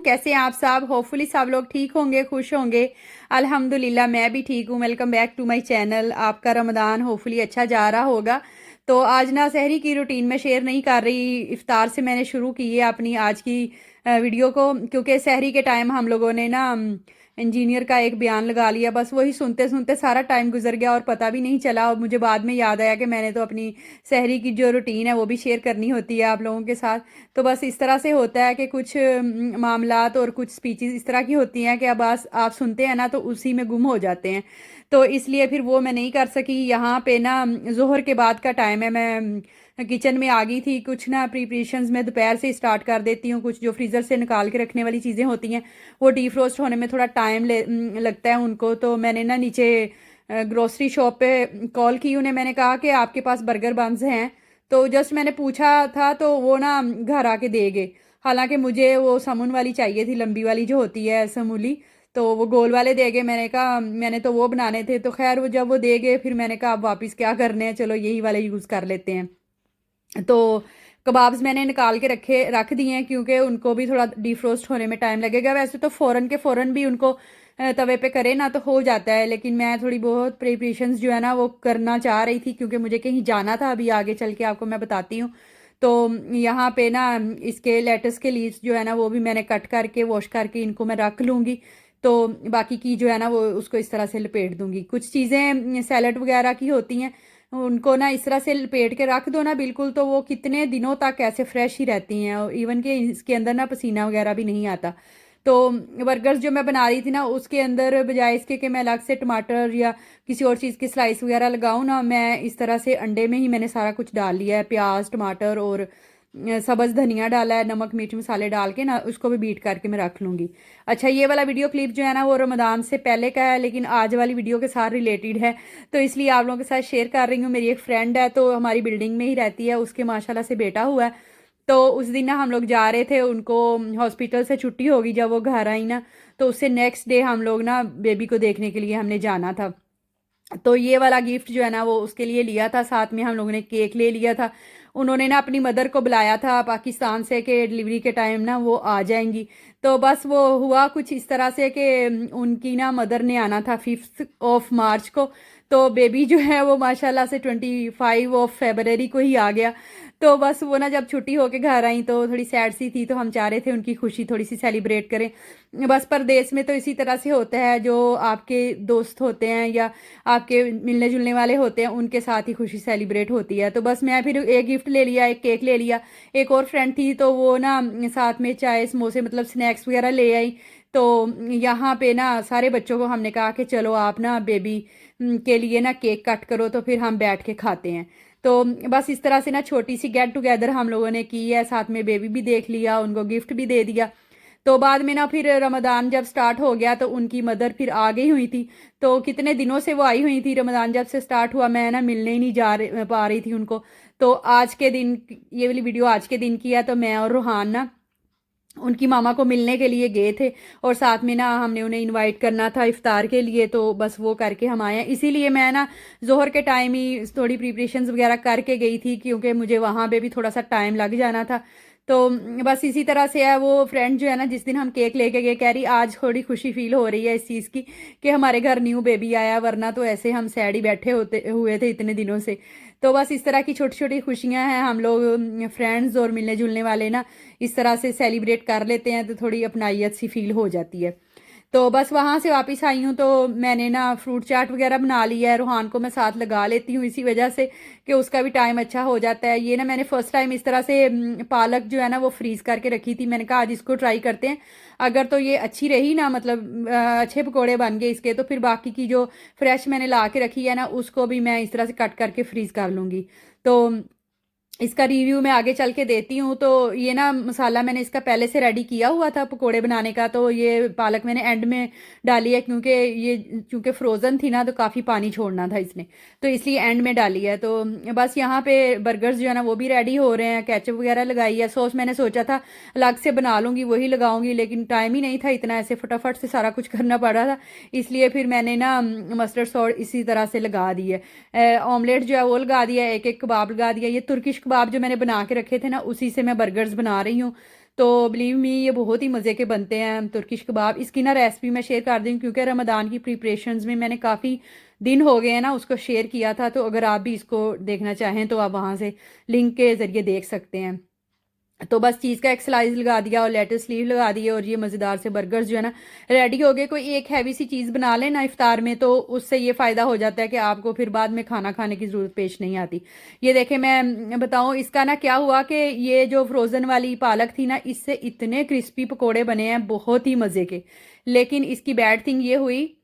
कैसे हैं आप सब। होपफुली सब लोग ठीक होंगे, खुश होंगे। अल्हम्दुलिल्लाह मैं भी ठीक हूँ। Welcome back to my channel. आपका रमज़ान होपफुली अच्छा जा रहा होगा। तो आज ना सहरी की रूटीन में शेयर नहीं कर रही, इफ्तार से मैंने शुरू की है अपनी आज की वीडियो को, क्योंकि सहरी के टाइम हम लोगों ने ना इंजीनियर का एक बयान लगा लिया। बस वही सुनते सुनते सारा टाइम गुजर गया और पता भी नहीं चला। और मुझे बाद में याद आया कि मैंने तो अपनी सहरी की जो रूटीन है वो भी शेयर करनी होती है आप लोगों के साथ। तो बस इस तरह से होता है कि कुछ मामलात और कुछ स्पीचेस इस तरह की होती हैं कि अब आप सुनते हैं ना तो उसी में गुम हो जाते हैं। तो इसलिए फिर वो मैं नहीं कर सकी। यहाँ पे ना जोहर के बाद का टाइम है, मैं किचन में आ गई थी। कुछ ना प्रिपरेशंस में दोपहर से स्टार्ट कर देती हूँ। कुछ जो फ्रीज़र से निकाल के रखने वाली चीज़ें होती हैं वो डीफ्रोस्ट होने में थोड़ा टाइम लगता है उनको। तो मैंने ना नीचे ग्रोसरी शॉप पे कॉल की, उन्हें मैंने कहा कि आपके पास बर्गर बन्स हैं। तो जस्ट मैंने पूछा था तो वो ना घर आके दे गए। हालांकि मुझे वो समून वाली चाहिए थी, लंबी वाली जो होती है समूली। तो वो गोल वाले दे गए। मैंने कहा मैंने तो वो बनाने थे। तो खैर वो जब वो दे गए फिर मैंने कहा अब वापस क्या करने हैं, चलो यही वाले यूज़ कर लेते हैं। तो कबाब्स मैंने निकाल के रख दिए हैं, क्योंकि उनको भी थोड़ा डिफ्रोस्ट होने में टाइम लगेगा। वैसे तो फ़ौरन के फ़ौरन भी उनको तवे पे करे ना तो हो जाता है, लेकिन मैं थोड़ी बहुत प्रिपरेशंस जो है ना वो करना चाह रही थी, क्योंकि मुझे कहीं जाना था अभी आगे चल के, आपको मैं बताती हूँ। तो यहाँ पे ना इसके लेटस के लीव्स जो है ना वो भी मैंने कट करके वॉश करके इनको मैं रख लूँगी। तो बाकी की जो है ना वो उसको इस तरह से लपेट दूँगी। कुछ चीज़ें सैलड वगैरह की होती हैं, उनको ना इस तरह से लपेट के रख दो ना बिल्कुल, तो वो कितने दिनों तक ऐसे फ्रेश ही रहती हैं। और इवन कि इसके अंदर ना पसीना वगैरह भी नहीं आता। तो बर्गर्स जो मैं बना रही थी ना उसके अंदर बजाय इसके कि मैं अलग से टमाटर या किसी और चीज़ की स्लाइस वगैरह लगाऊं ना, मैं इस तरह से अंडे में ही मैंने सारा कुछ डाल लिया है। प्याज, टमाटर और सब्ज़ धनिया डाला है, नमक मिर्च मसाले डाल के ना उसको भी बीट करके मैं रख लूँगी। अच्छा, ये वाला वीडियो क्लिप जो है ना वो रमज़ान से पहले का है, लेकिन आज वाली वीडियो के साथ रिलेटेड है। तो इसलिए आप लोगों के साथ शेयर कर रही हूँ। मेरी एक फ्रेंड है तो हमारी बिल्डिंग में ही रहती है, उसके माशाल्लाह से बेटा हुआ है। तो उस दिन ना हम लोग जा रहे थे, उनको हॉस्पिटल से छुट्टी होगी जब वो घर आई ना, तो उससे नेक्स्ट डे हम लोग ना बेबी को देखने के लिए हमने जाना था। तो ये वाला गिफ्ट जो है ना वो उसके लिए लिया था। साथ में हम लोगों ने केक ले लिया था। उन्होंने ना अपनी मदर को बुलाया था पाकिस्तान से कि डिलीवरी के टाइम ना वो आ जाएंगी। तो बस वो हुआ कुछ इस तरह से कि उनकी ना मदर ने आना था 5 को। तो बेबी जो है वो माशाल्लाह से 25 को ही आ गया। तो बस वो ना जब छुट्टी होके घर आई तो थोड़ी सैड सी थी, तो हम चाह रहे थे उनकी खुशी थोड़ी सी सेलिब्रेट करें। बस परदेश में तो इसी तरह से होता है, जो आपके दोस्त होते हैं या आपके मिलने जुलने वाले होते हैं उनके साथ ही खुशी सेलिब्रेट होती है। तो बस मैं फिर एक गिफ्ट ले लिया, एक केक ले लिया। एक और फ्रेंड थी तो वो ना साथ में चाय समोसे मतलब स्नैक्स वगैरह ले आई। तो यहाँ पे ना सारे बच्चों को हमने कहा कि चलो आप ना बेबी के लिए ना केक कट करो, तो फिर हम बैठ के खाते हैं। तो बस इस तरह से ना छोटी सी गेट टुगेदर हम लोगों ने की है। साथ में बेबी भी देख लिया, उनको गिफ्ट भी दे दिया। तो बाद में ना फिर रमज़ान जब स्टार्ट हो गया तो उनकी मदर फिर आ गई हुई थी। तो कितने दिनों से वो आई हुई थी, रमज़ान जब से स्टार्ट हुआ मैं ना मिलने ही नहीं पा रही थी उनको। तो आज के दिन ये वाली वीडियो आज के दिन की है। तो मैं और रूहान ना उनकी मामा को मिलने के लिए गए थे, और साथ में ना हमने उन्हें इनवाइट करना था इफ्तार के लिए। तो बस वो करके हम आए हैं। इसीलिए मैं ना जोहर के टाइम ही थोड़ी प्रिपरेशंस वगैरह करके गई थी, क्योंकि मुझे वहाँ पे भी थोड़ा सा टाइम लग जाना था। तो बस इसी तरह से है। वो फ्रेंड जो है ना जिस दिन हम केक लेके गए कह रही आज थोड़ी खुशी फील हो रही है इस चीज़ की कि हमारे घर न्यू बेबी आया, वरना तो ऐसे हम सैड ही बैठे होते हुए थे इतने दिनों से। तो बस इस तरह की छोटी छोटी खुशियाँ हैं। हम लोग फ्रेंड्स और मिलने जुलने वाले ना इस तरह से सेलिब्रेट कर लेते हैं तो थोड़ी अपनाइत सी फील हो जाती है। तो बस वहाँ से वापस आई हूँ तो मैंने ना फ्रूट चाट वगैरह बना लिया है। रूहान को मैं साथ लगा लेती हूँ इसी वजह से कि उसका भी टाइम अच्छा हो जाता है। ये ना मैंने फर्स्ट टाइम इस तरह से पालक जो है ना वो फ्रीज़ करके रखी थी। मैंने कहा आज इसको ट्राई करते हैं, अगर तो ये अच्छी रही ना मतलब अच्छे पकोड़े बन गए इसके, तो फिर बाकी की जो फ्रेश मैंने ला के रखी है ना उसको भी मैं इस तरह से कट करके फ्रीज़ कर लूँगी। तो इसका रिव्यू मैं आगे चल के देती हूँ। तो ये ना मसाला मैंने इसका पहले से रेडी किया हुआ था पकोड़े बनाने का। तो ये पालक मैंने एंड में डाली है, क्योंकि ये चूँकि फ्रोज़न थी ना तो काफ़ी पानी छोड़ना था इसने, तो इसलिए एंड में डाली है। तो बस यहाँ पे बर्गर्स जो है ना वो भी रेडी हो रहे हैं। केचप वगैरह लगाई है, सॉस मैंने सोचा था अलग से बना लूँगी वही लगाऊंगी, लेकिन टाइम ही नहीं था इतना, ऐसे फटाफट से सारा कुछ करना पड़ रहा था। इसलिए फिर मैंने ना मस्टर्ड सॉस इसी तरह से लगा दी है। ऑमलेट जो है वो लगा दिया, एक एक कबाब लगा दिया। ये तुर्किश कबाब जो मैंने बना के रखे थे ना उसी से मैं बर्गर्स बना रही हूँ। तो बिलीव मी ये बहुत ही मज़े के बनते हैं तुर्किश कबाब। इसकी ना रेसिपी मैं शेयर कर दूँ क्योंकि रमज़ान की प्रिपरेशंस में मैंने काफ़ी दिन हो गए हैं ना उसको शेयर किया था, तो अगर आप भी इसको देखना चाहें तो आप वहाँ से लिंक के ज़रिए देख सकते हैं। तो बस चीज़ का एक स्लाइस लगा दिया और लेटस लीव लगा दिए और ये मज़ेदार से बर्गर्स जो है ना रेडी हो गए। कोई एक हैवी सी चीज़ बना लें ना इफ्तार में, तो उससे ये फ़ायदा हो जाता है कि आपको फिर बाद में खाना खाने की ज़रूरत पेश नहीं आती। ये देखें, मैं बताऊं इसका ना क्या हुआ कि ये जो फ्रोज़न वाली पालक थी ना, इससे इतने क्रिस्पी पकोड़े बने हैं, बहुत ही मज़े के। लेकिन इसकी बैड थिंग ये हुई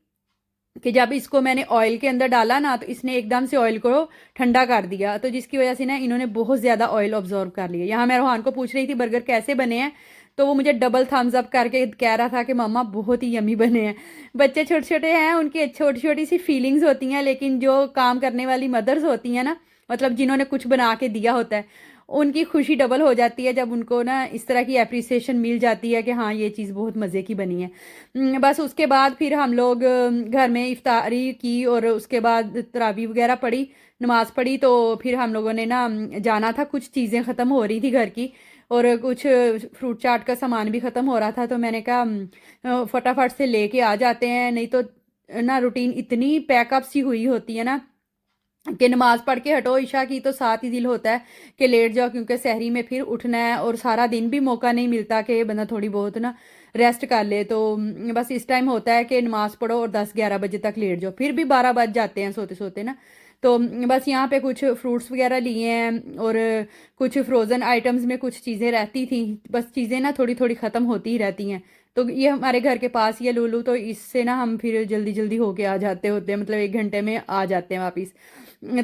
कि जब इसको मैंने ऑयल के अंदर डाला ना, तो इसने एकदम से ऑयल को ठंडा कर दिया, तो जिसकी वजह से ना इन्होंने बहुत ज़्यादा ऑयल ऑब्जॉर्व कर लिया। यहाँ मैं रोहान को पूछ रही थी बर्गर कैसे बने हैं, तो वो मुझे डबल थम्स अप करके कह रहा था कि मम्मा बहुत ही यमी बने हैं। बच्चे छोटे छोटे हैं, उनकी छोटी छोटी सी फीलिंग्स होती हैं, लेकिन जो काम करने वाली मदर्स होती हैं ना, मतलब जिन्होंने कुछ बना के दिया होता है, उनकी खुशी डबल हो जाती है जब उनको ना इस तरह की अप्रिसिएशन मिल जाती है कि हाँ ये चीज़ बहुत मज़े की बनी है। बस उसके बाद फिर हम लोग घर में इफ्तारी की और उसके बाद तरावी वगैरह पढ़ी, नमाज़ पढ़ी। तो फिर हम लोगों ने ना जाना था, कुछ चीज़ें ख़त्म हो रही थी घर की और कुछ फ्रूट चाट का सामान भी ख़त्म हो रहा था, तो मैंने कहा फटाफट से लेके आ जाते हैं, नहीं तो ना रूटीन इतनी पैकअप सी हुई होती है ना कि नमाज पढ़ के हटो ईशा की तो साथ ही दिल होता है कि लेट जाओ, क्योंकि सहरी में फिर उठना है और सारा दिन भी मौका नहीं मिलता कि बंदा थोड़ी बहुत ना रेस्ट कर ले। तो बस इस टाइम होता है कि नमाज पढ़ो और 10-11 बजे तक लेट जाओ, फिर भी 12 बज जाते हैं सोते सोते ना। तो बस यहाँ पे कुछ फ्रूट्स वगैरह लिए हैं और कुछ फ्रोज़न आइटम्स में कुछ चीज़ें रहती थी, बस चीज़ें ना थोड़ी थोड़ी ख़त्म होती ही रहती हैं। तो ये हमारे घर के पास ही है लूलू, तो इससे ना हम फिर जल्दी जल्दी होके आ जाते होते हैं, मतलब 1 घंटे में आ जाते हैं वापस।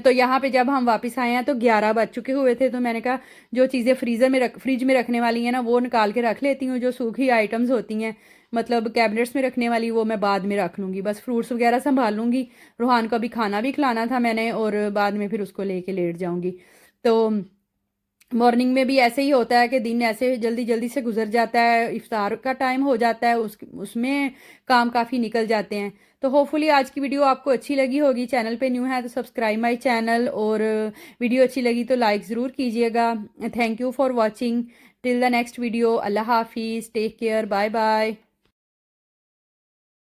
तो यहाँ पे जब हम वापस आए हैं तो 11 बज चुके हुए थे, तो मैंने कहा जो चीज़ें फ्रिज में रखने वाली हैं ना वो निकाल के रख लेती हूँ, जो सूखी आइटम्स होती हैं मतलब कैबिनेट्स में रखने वाली वो मैं बाद में रख लूँगी, बस फ्रूट्स वगैरह संभाल लूँगी। रूहान को अभी खाना भी खिलाना था मैंने और बाद में फिर उसको लेके लेट जाऊँगी। तो मॉर्निंग में भी ऐसे ही होता है कि दिन ऐसे जल्दी जल्दी से गुजर जाता है, इफ्तार का टाइम हो जाता है, उसमें काम काफ़ी निकल जाते हैं। तो होपफुली आज की वीडियो आपको अच्छी लगी होगी। चैनल पे न्यू है तो सब्सक्राइब माय चैनल, और वीडियो अच्छी लगी तो लाइक ज़रूर कीजिएगा। Thank you for watching. Till the next video, अल्लाह हाफिज़, टेक केयर, बाय बाय।